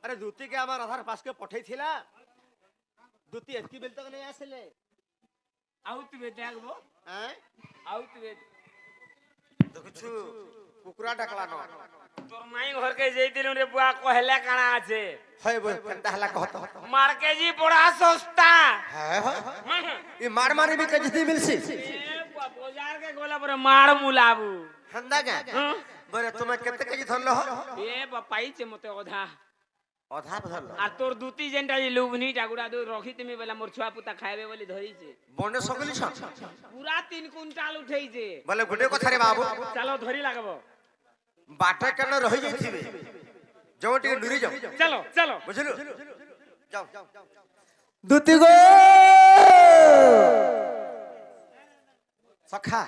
अरे दूती के आधार पास के पठे थिला दूती एतकी बेल तक नहीं आसले आउत बे देखबो हैं आउत बे देखछु कुकुरा डाकला न तोर माई घर के जइतिनु रे बुआ कहले काना আছে है बो कंटा हला कहत मार्केजी बड़ा सस्ता है ई मार मारी भी कजती मिलसी बाजार के गोला पर मार मुलाबू हंदा का बरे तुम्हें केते कजी धरलो ए बापाई छे मते ओधा अधा धरलो आ तोर दूती जेंटा जे लुबनी टागुडा दो रखी तुमी बेला मोर छुआ पुता खाइबे बोली धरी छे बने सकली छ पूरा 3 कुंटाल उठै छे बोले गुडे को थारे बाबू चलो धरी लागबो बाटा कन रहि जइथिबे जो टिके डुरी जाओ चलो चलो बुझलु जाओ दूती गो सखा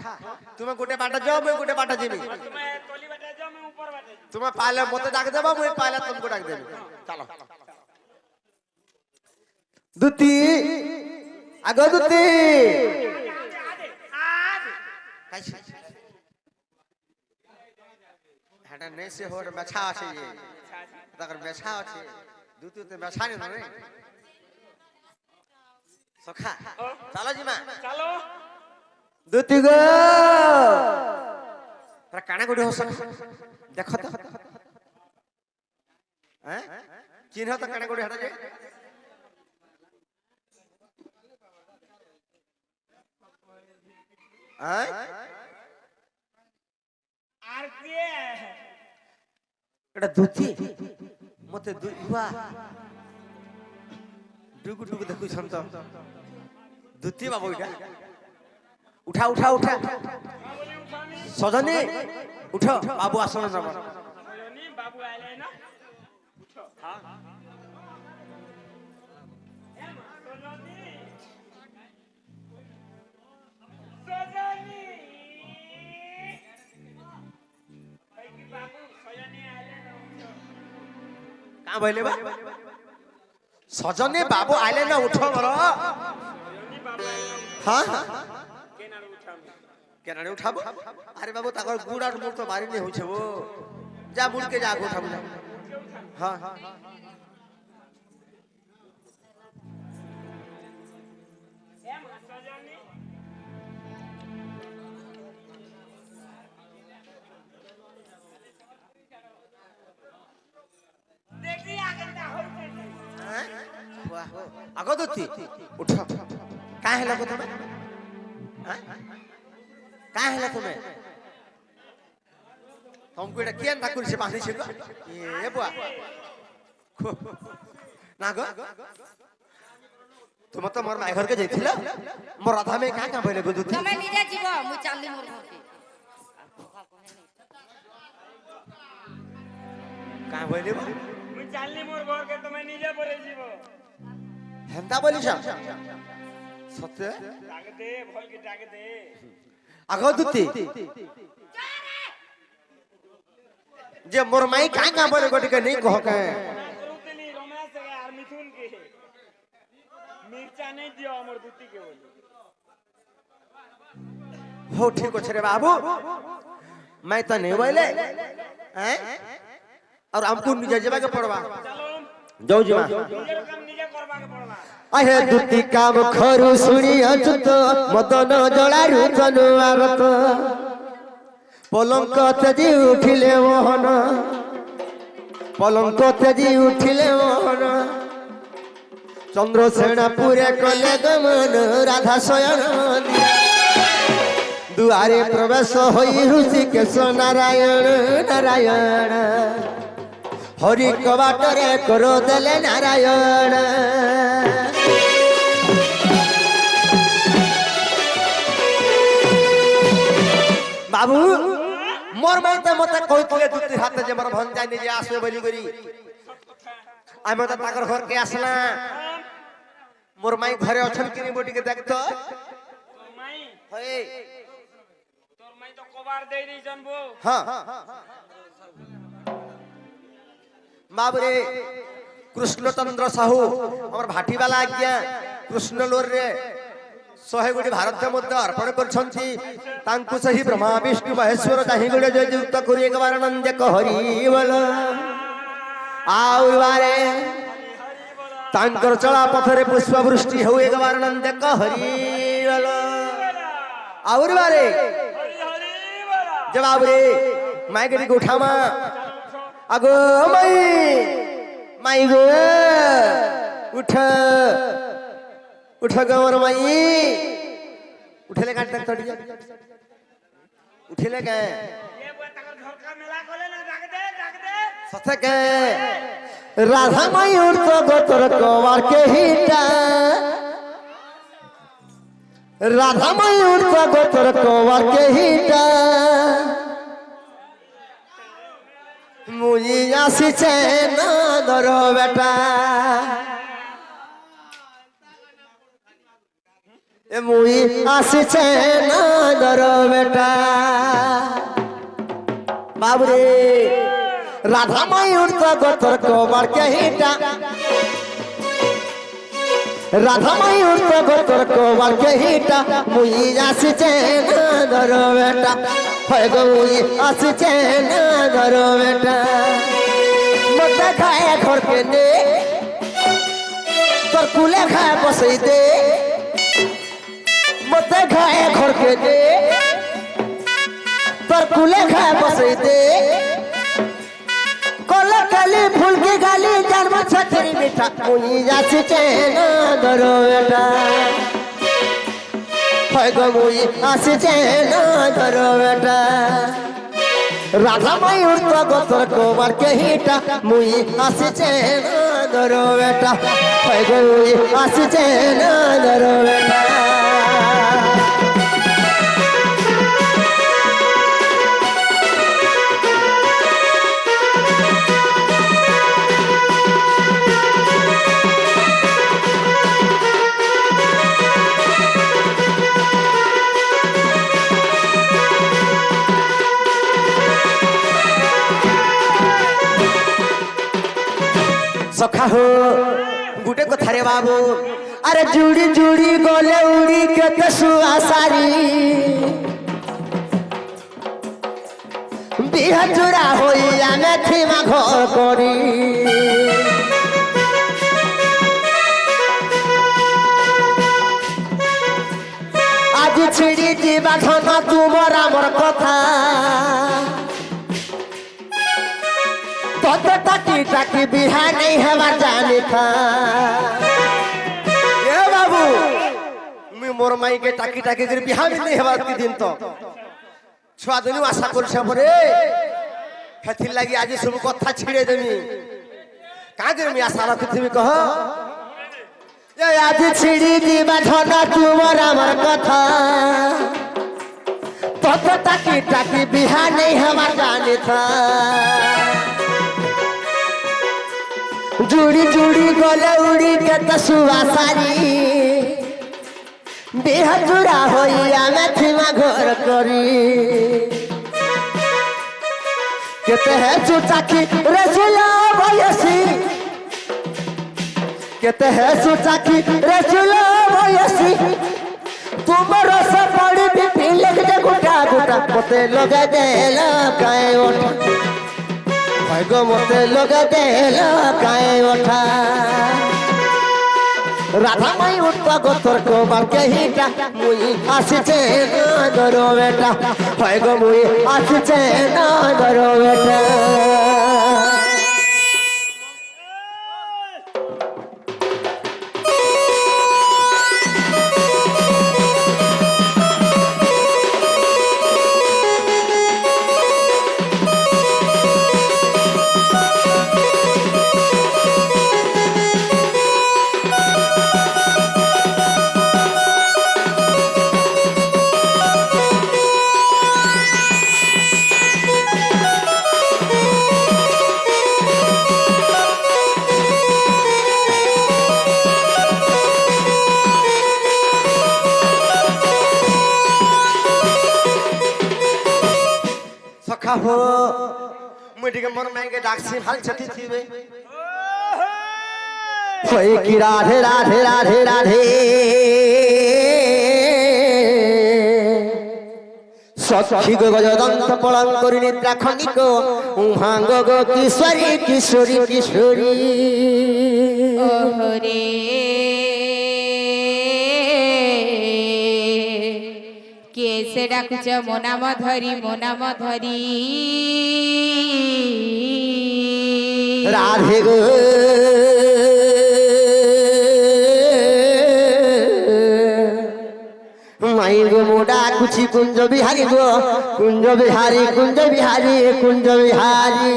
तुम्हें गोटे बाटा जाओ मैं गोटे बाटा जीबी तुम्हें तोली बाटे जाओ मैं ऊपर बाटे तुम्हें पाले मते डाक देबा मैं पाले तुमको डाक देबी चलो दूती आगो दूती आज हेडा नहीं से होर बेछा আছে ये तकर बेछा আছে दूती ते बेछा नहीं रे सखा चलो जी मां चलो दूती गो पर काना गुडी हो सक देखो तो हैं चिन्ह तो काना गुडी हटा जे हैं आर के एटा दूती मते दुआ डुगु डुगु देखु छन तो दूती बाबू इटा उठा उठा उठा सजनी उठो बाबू आसन नब सजनी बाबू आले ना उठो हां सजनी भाई की बाबू सजनी आले ना उठो का भइले बा सजनी बाबू आले ना उठो बरो सजनी बाबू आले हां केना उठाम केनाडे उठाबो अरे बाबू ताकर गुड़ और मुड़ तो मारी नहीं होई छे वो जा मुड़ के जा उठाबो जा हां ए मा सजनी देखी आगे ना होई छे वाह आगो दूती उठो का हेला को तुम्हें हैं का हेला तुम्हें तुमको एटा केन ठाकुर से बांधी छे ए बुआ ना गो तुम तो मोर माय घर के जइथिला मोर राधा में का भइले गो दूती তুমি নিজে জীব মুই চাললি মোর ঘরকে का भइले बा मुई चालली मोर घर के तुम्हें नीचे परे जीवो हेंता बोली छ सत्य डाक दे भल के डाक दे आगो दूती जे मोर माई का बोले गोटी के नहीं कह के करूतली रमेश के और मिथुन के मिर्चा नहीं दियो हमर दूती के बोली हो ठीक हो रे बाबू मैं तो नहीं बोले हैं और हमको निजे जेबा के पड़वा चलो जाऊ जीवा निजे काम निजे करबा के पड़ला आहे दूती काम खरु सुनी अचुत मदन जलारु तनु आरत पलंक तेजी उठिले मोहन पलंक तेजी उठिले मोहन चंद्रसेना पुरे कले गमन राधा शयन दुआरे प्रवेश होई ऋषिकेश नारायण नारायण हरि कबाटरे करो देले नारायण बाबू मोर माते मते कहतले दूती हाथ जे मोर भंजा निजे आसबे बोली करी आइ मते ताकर घर के आसला मोर माई घरे अछन किनी बोटी के देख तो तोर माई हे तोर माई तो कबार दे दी जनबो हां बाबू रे कृष्णचंद्र साहू हमर भाटी वाला आज्ञा कृष्ण लोर रे 100 गुडी भारत मध्य अर्पण करछंती तांकु सही ब्रह्मा विष्णु महेश्वर ताही गुडे जय युक्त करी एक बार नंद कहरी बोल आउर बारे तांकर चला पथरे पुष्पवृष्टि हो एक बार नंद कहरी बोलो आउर बारे जवाब रे माई गरी उठामा अगो माई गो उठ उठ गवर माई उठले काट तक थोड़ी उठले के सथे के राधा मयूर तो गोतर कवार के हिटा राधा मयूर तो गोतर कवार के हिटा मुझे आसी चैना दरो बेटा ए मुझे आसी चैना दरो बेटा बाबरे राधा मयूर तो गोतर कवार के हिटा राधा मयूर तो गोतर कवार के हिटा मुझे आसी चैना दरो बेटा है गो मुझे आसी चैना दरो बेटा मत खाए घर के ने तोर कुले खाए बसई दे मत खाए घर के ने तोर कुले खाए बसई दे कोला काली फूल की गाली जन्म छतरी बेटा मुझे जासी चैना दरो बेटा है गो मुझे आसी चैना दरो बेटा राधा मयूर तो गोतर कवार के हिटा मुझे आसी चैना दरो बेटा है गो मुझे आसी चैना दरो बेटा सखा हो गुटे को थारे बाबू अरे जुड़ी जुड़ी गोले उड़ी के कसुआ सारी बिहा चुरा होई आमे थीमा घर करी आज छिड़ी जीवा धन तुमर आमर कथा तो टाकी टाकी बिहा नहीं है जाने था ये बाबू मैं मोर माई के टाकी टाकी कर बिहा भी नहीं है की दिन तो छुआ दुनु आशा कर सबरे हेथिर लागी आज सब कथा छिड़े देमी का कर मैं आशा रखथि कह ये आज छिड़ी दीबा धना तुमर हमर कथा तो टाकी टाकी बिहा नहीं है जाने था जुड़ी जुड़ी गोले उड़ी के तसुआ सारी बिहा जुड़ा होई आमे थीमा घर करी केते है सुचाकी रसुला भयसी केते है सुचाकी रसुला भयसी तुमर से पड़ी भी पीले के गुटा गुटा मते लगा देला काए ओठ गो मते लगा देला काए ओठा राधा माई उठा गोतर कवार के हिटा मुई आसी चैना दरो बेटा है गो मुई आसी चैना दरो बेटा हो मुझे के मन में के डाक्सी हाल छती थीवे होई की राधे राधे राधे राधे सखी गो गजदंत पलंग करी निद्रा खनिक উহাঙ্গ গো কিশোরী কিশোরী কিশোরী ওহরে কে সে ডাকুছ মো নাম ধরি মো নাম ধরি রাধে গো মাই গো মোডা কুচি কুঞ্জ বিহারি গো কুঞ্জ বিহারি কুঞ্জ বিহারি কুঞ্জ বিহারি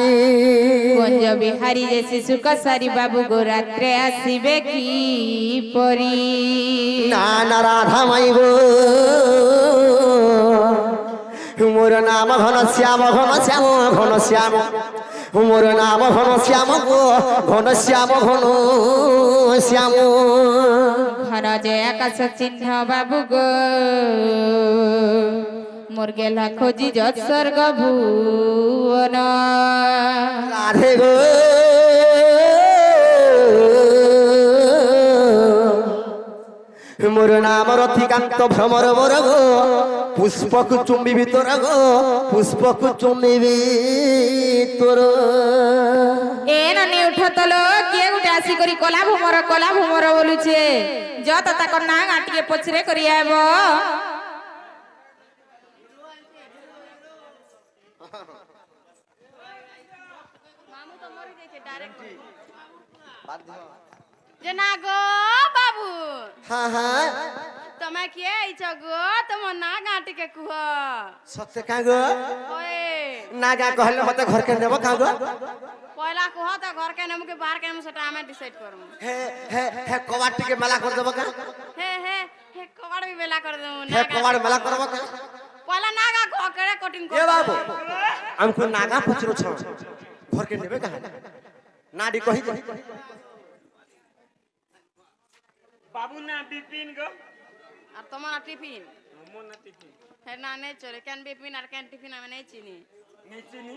কুঞ্জ বিহারী যে শিশু কসারি বাবু গো রাত্রে আসিবে কি পরি না না রাধা মাই গো মোর নাম ঘন শ্যাম ঘন শ্যাম ঘন শ্যাম মোর নাম ঘন শ্যাম গো ঘন শ্যাম ঘন শ্যাম ঘন যে আকাশ চিহ্ন বাবু গো মোর গেলা খোঁজি যত স্বর্গ ভুবন রাধে গো মোর নাম রথিকান্ত ভ্রমর মোর গো পুষ্পক চুম্বিবি তোর গো পুষ্পক চুম্বিবি তোর এ ননি উঠ তলো কিଏ ଗୋଟେ ଆସିକରି କଲା ଭୁମର ବୋଲୁଛେ ଯତ ତାକ ନା ଟିକେ ପଛରେ କରି ଆଇବ যে না গো বাবু হ্যাঁ হ্যাঁ তুমি কিয়ে আইছ গো তোমার না গা টিকে কুহ সত্য কাঁ গো ওয়ে না গা কহলে মতে ঘরকে নেব কাঁ গো পয়লা কুহ তো ঘর কে নেমু কে বাহার কে নেমু সেটা আমি ডিসাইড করমু হে হে হে কবাট টিকে মেলা করে দেব কাঁ হে হে হে কবাড় भी बेला कर देमु হে কবাট মেলা করব কাঁ पहला नागा को करे कटिंग ए बाबू हमको नागा पूछरो छ घर के नेबे कहां नाडी कहि दे बाबू ना बिपिन गो और तुम्हारा टिफिन मोर ना टिफिन है ना नहीं चले कैन बिपिन और कैन टिफिन हमें नहीं चीनी निचिनी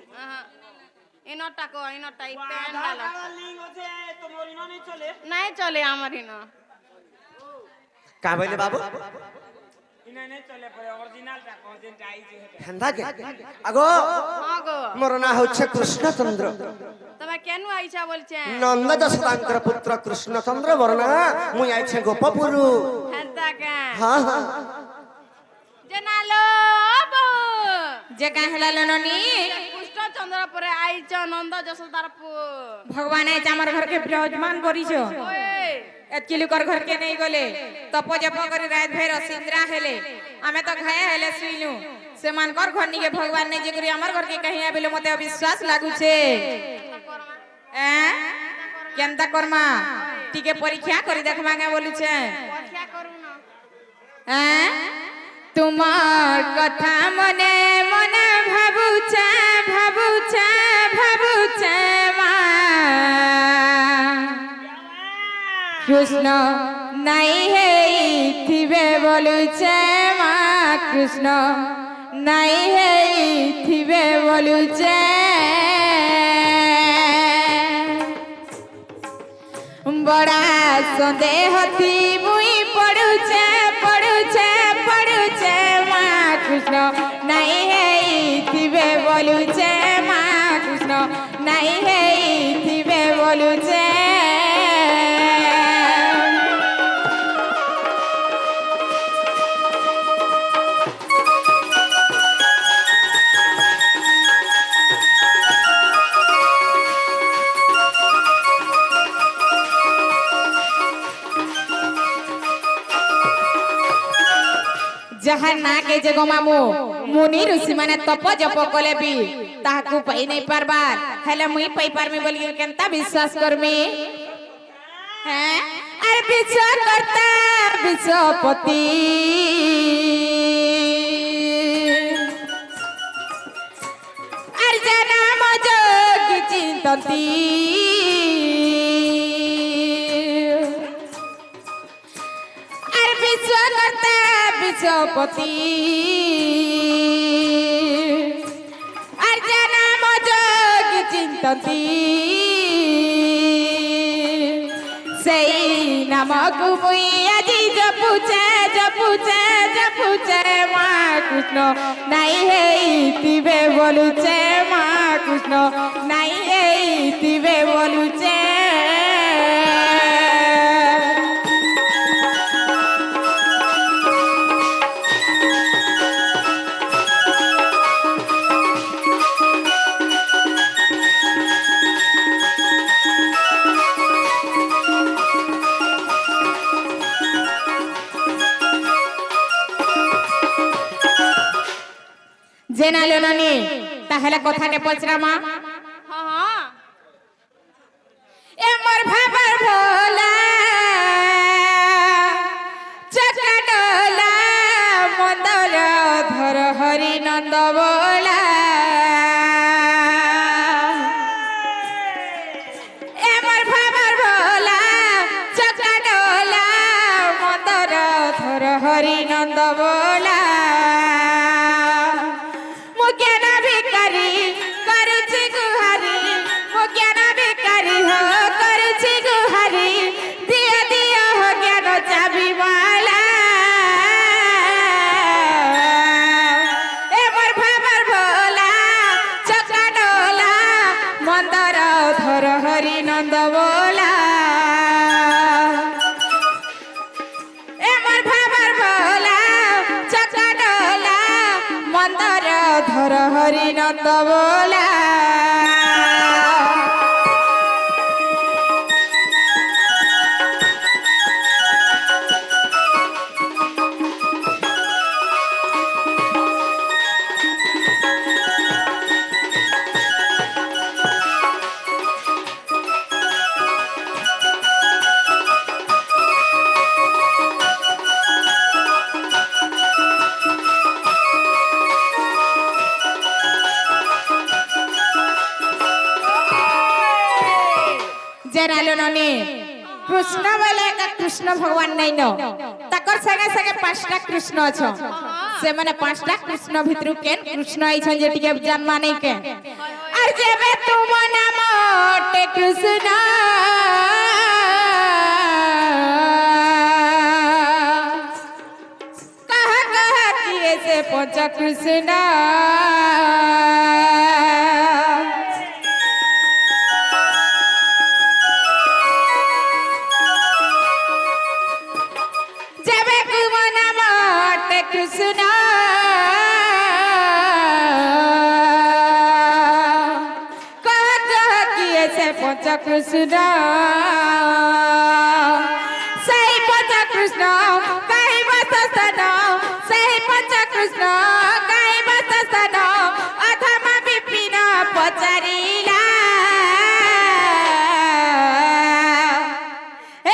इनोटा को इनोटा ई पेन आधार डालो कार्ड लिंक होছে তোমার ইনো नहीं चले नहीं चले हमारी ना का बोले बाबू इना नहीं चले पर ओरिजिनल टा कंटेंट आई जे हंदा के आगो हाँ गो मोर ना होच्छे कृष्णचंद्र तुम्हें केनु आइछा बोलछे नंद जसोदांकर पुत्र कृष्णचंद्र मोर ना मुई आइछे गोपपुरु हंता का हां हां जनालो बहु যে কাঁ হেলা ননি पुष्ट चंद्र पर आइछ नंद जसोदारपुर ভগবান আজ আমার ঘরকে বিরাজমান করিছ ओए এতকি লোকর ঘরকে নেই গলে তপ জপ করে রাত ভের সিন্দ্রা হেলে আমি তো খায়ে হেলে শুইলু সেমানকর ঘর নিকে ভগবান নেই যে করি আমার ঘরকে কহি আবিলে মতে অবিশ্বাস লাগুছে কেনতা করমা টিকে পরীক্ষা করে দেখবা কে বলুছে क्या करू ना তোমার কথা মনে মনে ভাবুছে ভাবুছে ভাবুছে মা কৃষ্ণ নাই হেইথিবে বলুছে মা কৃষ্ণ নাই হেইথিবে বলুছে বড়া সন্দেহতি মুই পড়ুছে পড়ুছে পড়ুছে মা কৃষ্ণ নাই হেইথিবে বলুছে মা কৃষ্ণ নাই হেইথিবে বলুছে जहाँ ना के जगो मामू मुनि ऋषि माने तप जप कले भी ताकू पाई नहीं पारबार हेले मुई पाई पारमी बोली केनता विश्वास करमी हैं अरे विश्वास करता विश्वपति अरे जना मजोग चिंतती विश्वकर्ता विश्वपति अर्जना मजोग चिंतती सेई नामक मुई আজি जपुचे जपुचे जपुचे माँ কৃষ্ণ নাই হেইতিবে বলুছে মা কৃষ্ণ নাই হেইতিবে বলুছে জেনালো নানি তাহলে কথাটা পচরামা হ্যাঁ হ্যাঁ এমর ভাবার ভোলা চকাডোলা মন্দর ধর হরি নন্দ বোলা এমর ভাবার ভোলা চকাডোলা মন্দর ধর হরি নন্দ বোলা হরি নন্দ বোলা এমর ভাবার ভোলা চকাডোলা মন্দর ধর হরি নন্দ বোলা জেনালো ননি কৃষ্ণ বলে এক কৃষ্ণ ভগবান নাই ন তাকর সঙ্গে সঙ্গে পাঁচটা কৃষ্ণ অছ সে মানে পাঁচটা কৃষ্ণ ভিতরু কেন কৃষ্ণ আইছন যে টিকে জানমা নাই কেন আর যেবে তুম নাম তে কৃষ্ণ কহ কহ কিয়ে সে পঞ্চ কৃষ্ণ কৃষ্ণ কহ কহ কিয়ে সে পঞ্চ কৃষ্ণ সেই পঞ্চ কৃষ্ণ গাইব সস্তান সেই পঞ্চ কৃষ্ণ গাইব সস্তান অধমা বিপিন পচারিলা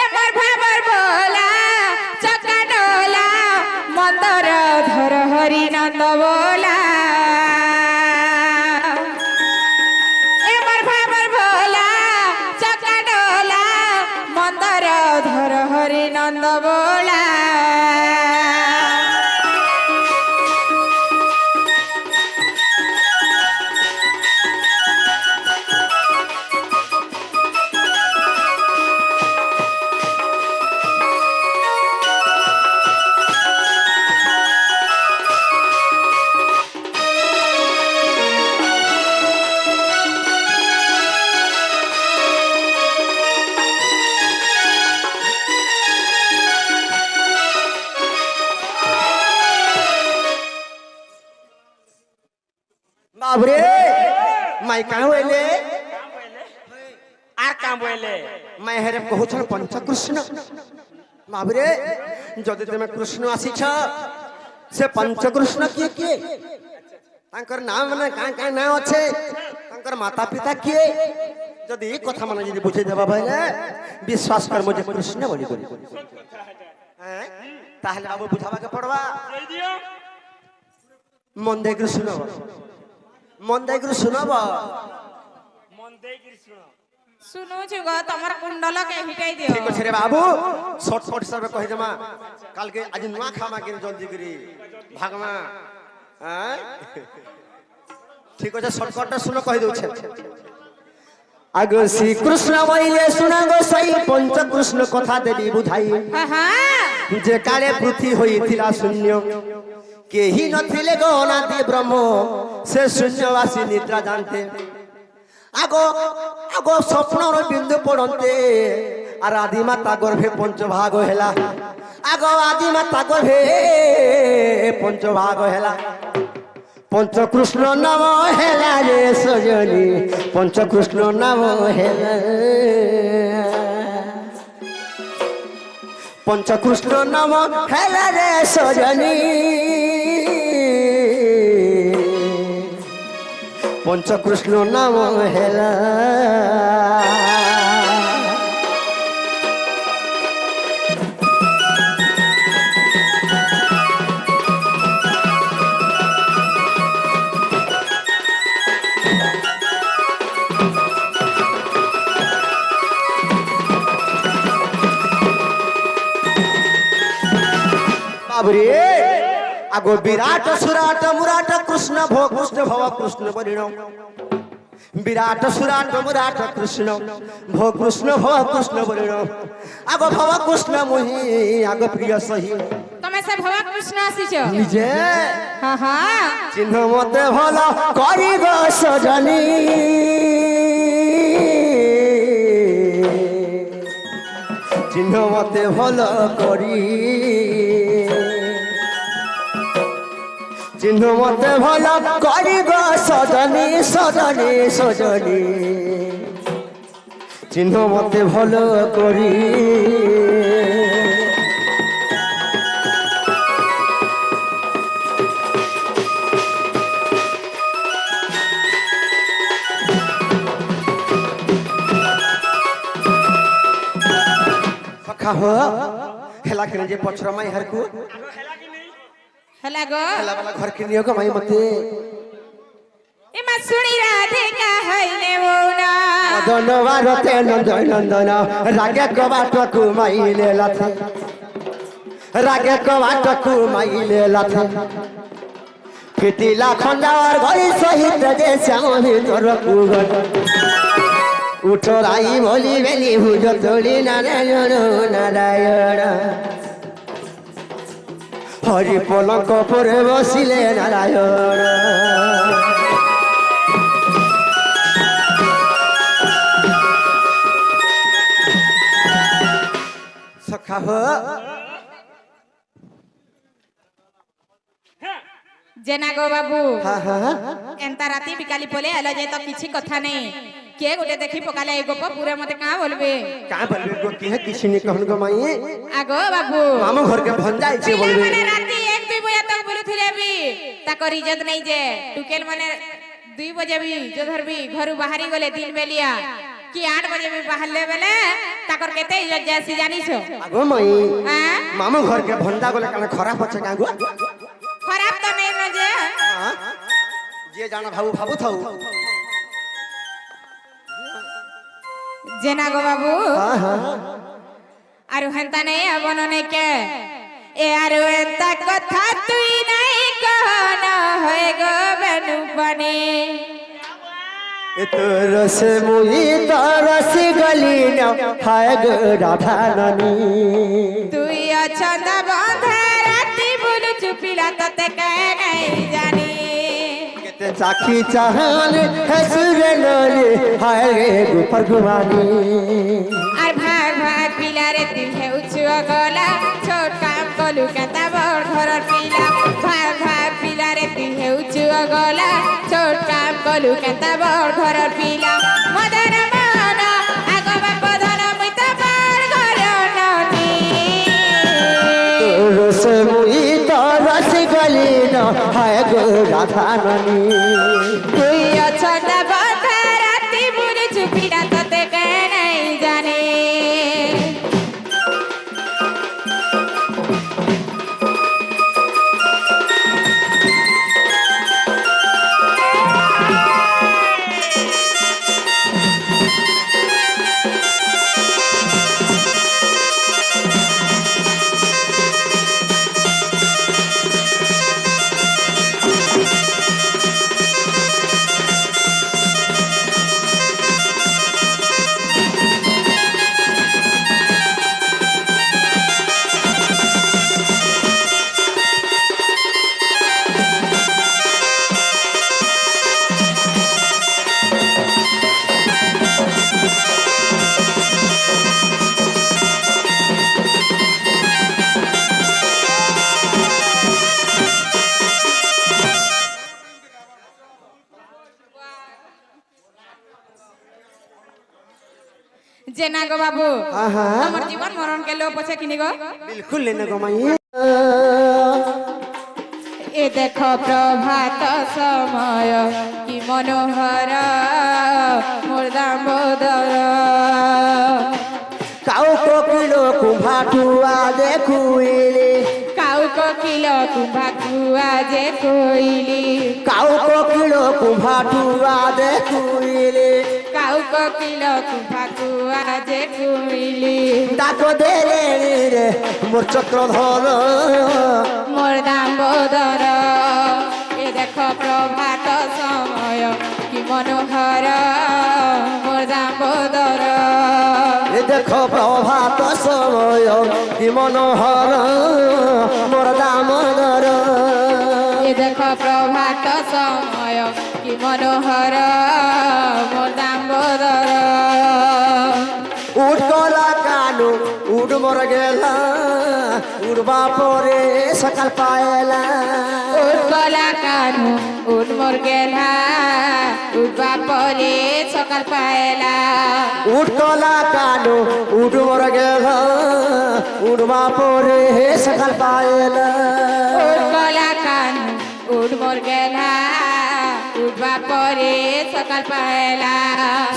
এমর ভাবর বোলা চকাডোলা মন্দর ধর হরি নন্দ বোলা এমর ভাবর ভোলা চকাডোলা মন্দর ধর হরি নন্দ বোলা বাবরে মাই কাহ হইলে আর কাম বইলে মাই হেরে কহুছ পঞ্চকৃষ্ণ বাবরে যদি তুমি কৃষ্ণ আসিছ সে পঞ্চকৃষ্ণ কিଏ কিଏ ତାଙ୍କର ନାଁ ମାନେ କାଁ କାଁ ନାଁ ଅଛେ ତାଙ୍କର ମାତା ପିତା କିଏ ଯଦି ଏ କଥା ମାନେ ଯଦି ବୁଝେଇ ଦେବା ଭାଇଲେ ବିଶ୍ୱାସ କର ମୁଁ ଯେ କୃଷ୍ଣ ବୋଲି କରି ତାହେଲେ ବାବୁ ବୁଝାବାକେ ପଡବା ମନ ଦେଇକରି ଶୁଣବ মন দেইকরি শুনব মন দেইকরি শুনো শুনুছু গো তোমার কুণ্ডল কে হিটাই দিও ঠিক আছে রে বাবু শর্টকট হিসাবে কই দেমা কালকে আজ নুয়া খামা কিন জলদি করি ভাগমা হ্যাঁ ঠিক আছে শর্টকটটা শুনো কই দউছে আগ শ্রীকৃষ্ণ বইলে শুনা গো সেই পঞ্চকৃষ্ণ কথা দেবী বুঝাই হ্যাঁ যে কালে পৃথিবী হইতিলা শূন্য केही नथिले गनादि ब्रह्म से शून्यवासी निद्रा जानते आगो आगो स्वप्नर बिंदु पड़ते আর আদি মাতা গর্ভে পঞ্চভাগ হেলা আগ আদি মাতা গর্ভে পঞ্চভাগ হেলা পঞ্চকৃষ্ণ নাম হেলা রে সজনী পঞ্চকৃষ্ণ নাম হেলা পঞ্চকৃষ্ণ নাম হেলা রে সজনী পঞ্চকৃষ্ণ নাম হেলা आगो विराट सुराट मुराट कृष्ण भो कृष्ण भव कृष्ण परिणम विराट सुराट मुराट कृष्ण भो कृष्ण भव कृष्ण परिणम आगो भव कृष्ण मोहि आगो प्रिय सही तमे से भव कृष्ण आसीछ निजे हां हां चिन्ह मते भला करिब सजनी चिन्ह मते भला करी चिन्ह मते भला करिब सजनी सजनी सजनी चिन्ह मते भला करी सखा हो हेला के जे पछरा माई हर को हला गो हेला वाला घर के नियो को माई मते ए मा सुनी राधिका हइले बोना मदन वारते नंदन नंदन रागे कबाट को माइले लाथे रागे कबाट को माइले लाथे फिटिला खंडार गई सहित जे श्यामी तोर कुगन उठराई बोली बेली भुज तोली नारायण नारायण हरि पलक परे बसिले नारायण सखा हो जेना गो बाबू हाँ हाँ एंता राती बिकाली बोले आलो जे तो किछि कथा नहीं के गोटे देखी पकाले ए गोप पूरा मते का बोलबे का बोलबे गो की है किसी ने कहन गो माई आगो बाबू मामा घर के भन जाय छे बोलबे माने राती 1-2 बजे तक बोलुथिले भी ताकर इज्जत नहीं जे टुकेल माने 2 बजे भी जो धरबी घरु बाहरी गले दिन बेलिया कि 8 बजे भी बाहरले बेले ताकर केते इज्जत जासी जानी छो आगो माई हां मामा घर के भंडा गले काने खराब होछे का गो खराब तो नहीं न जे हां जे जाना भाऊ भाबू थाऊ जेना गो बाबू हां हां आरु हंता नहीं अबनो नहीं के ए आरु एंता कथा तुई नहीं कहन होय गो बनु बने ए तोर से मुई तरस गली न हाय गो राधाननी तुई अछंद बंधा राती बुलु चुपिला तते कह नहीं जानी केते चाखी चाहन हसुर लोले हाय रे गुफर गुमानी और भाग भाग पिला रे दिन है उछुआ गला छोट काम कलु केता बड़ घर पिला भाग भाग पिला रे दिन है उछुआ गला छोट काम कलु केता बड़ घर पिला मदन मन आगो बाप धन मुई त बड़ घर ननी तोर से मुई तरस गली न हाय गो राधाननी तुई अछंद बंधा राती बुलु चुपिला तते कह नहीं जाने যে না গো বাবু আহা। আমার জীবন মরণ কে লো পছে কিনি গো बिल्कुल लेने को माई এ দেখো প্রভাত সময় কি মনোহর মোর দামোদর काउ को किलो कुभाटुआ देखुइले কাউ কোকিল কুম্ভা কুয়া যে কইলি काउ को किलो कुभाटुआ देखुइले কাউ কোকিল কুম্ভা কুয়া যে কইলি डाको देले रे मोर चक्रधर মোর দামোদর এ দেখো প্রভাত সময় কি মনোহর মোর দামোদর ए देखो प्रभात समय कि मनोहर मोर दामोदर এ দেখো প্রভাত সময় কি মনোহর মোর দামোদর उठ गला कानु उड़ मोर गेला उड़बा परे सकाल पाएला উঠ গলা কানু উঠ মোর গেলা উঠবা পরে সকাল পায়লা उठ गला कानु उड़ मोर गेला उड़बा परे सकाल पाएला উঠ গলা কানু উঠ মোর গেলা উঠবা পরে সকাল পায়লা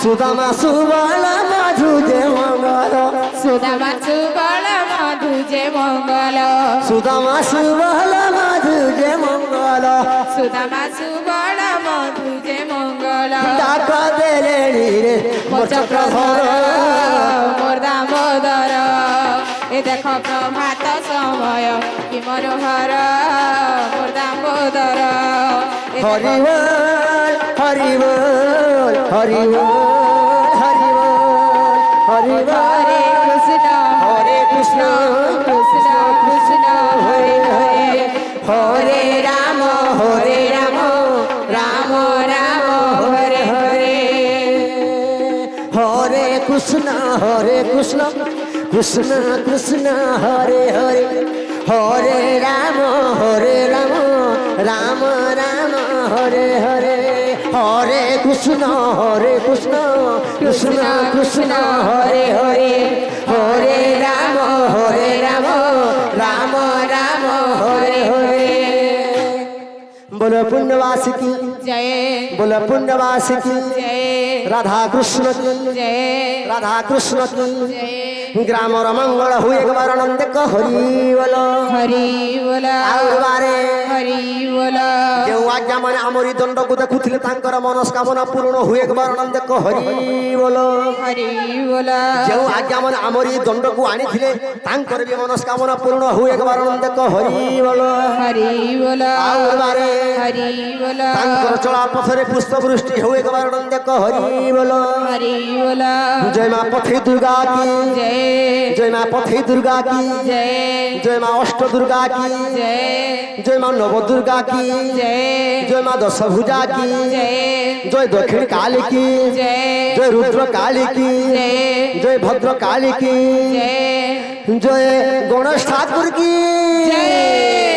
सुदामा सुबल मधु जे मंगल সুদামা সুবল মধু যে মঙ্গল सुदामा सुबल मधु जे मंगल সুদামা সুবল মধু যে মঙ্গল डाक देले रे मोर चक्रधर মোর দামোদর এ দেখো প্রভাত সময় কি মনোহর মোর দামোদর এ দেখো हरिबोल हरिबोल हरिबोल हरिबोल হরে কৃষ্ণ हरे कृष्ण কৃষ্ণ কৃষ্ণ হরে হরে हरे राम राम राम हरे हरे हरे कृष्ण कृष्ण कृष्ण हरे हरे हरे राम राम राम हरे हरे हरे कृष्ण कृष्ण कृष्ण हरे हरे हरे राम राम राम हरे हरे बोलो पुण्यवासी की জয় बोलो पुण्यवासी की জয় राधा कृष्ण की জয় राधा कृष्ण की জয় ग्रामर मंगल हुए एक बार नंद को हरि बोलो হরি বলা और बारे হরি বলা যে আজ্ঞা মানে আমরি দণ্ডକୁ ଦେଖୁଥିଲେ ତାଙ୍କର ମନସ୍କାମନା ପୂରଣ ହୁଏ ଏକ ବାର ନନ୍ଦ କ ହରି ବୋଲ হরি বলা ଯେଉଁ ଆଜ୍ଞା ମାନେ ଆମରି ଦଣ୍ଡକୁ ଆଣିଥିଲେ ତାଙ୍କର ବି ମନସ୍କାମନା ପୂରଣ ହୁଏ ଏକ ବାର ନନ୍ଦ କ ହରି ବୋଲ হরি বলা ଆଉ ବାରେ হরি বলা ତାଙ୍କର ଚଳା ପଥରେ ପୁଷ୍ପ ବୃଷ୍ଟି ହୁଏ ଏକ ବାର ନନ୍ଦ କ ହରି ବୋଲ হরি বলা ଜୟ ମା ପଥେଇ ଦୁର୍ଗା की জয় जय मां पथई दुर्गा की জয় जय मां अष्ट दुर्गा की জয় जय मां नव दुर्गा की জয় जय मां दशभुजा की জয় जय दक्षिण काली की জয় जय रुद्र काली की জয় जय भद्र काली की জয় जय गणेश ठाकुर की জয়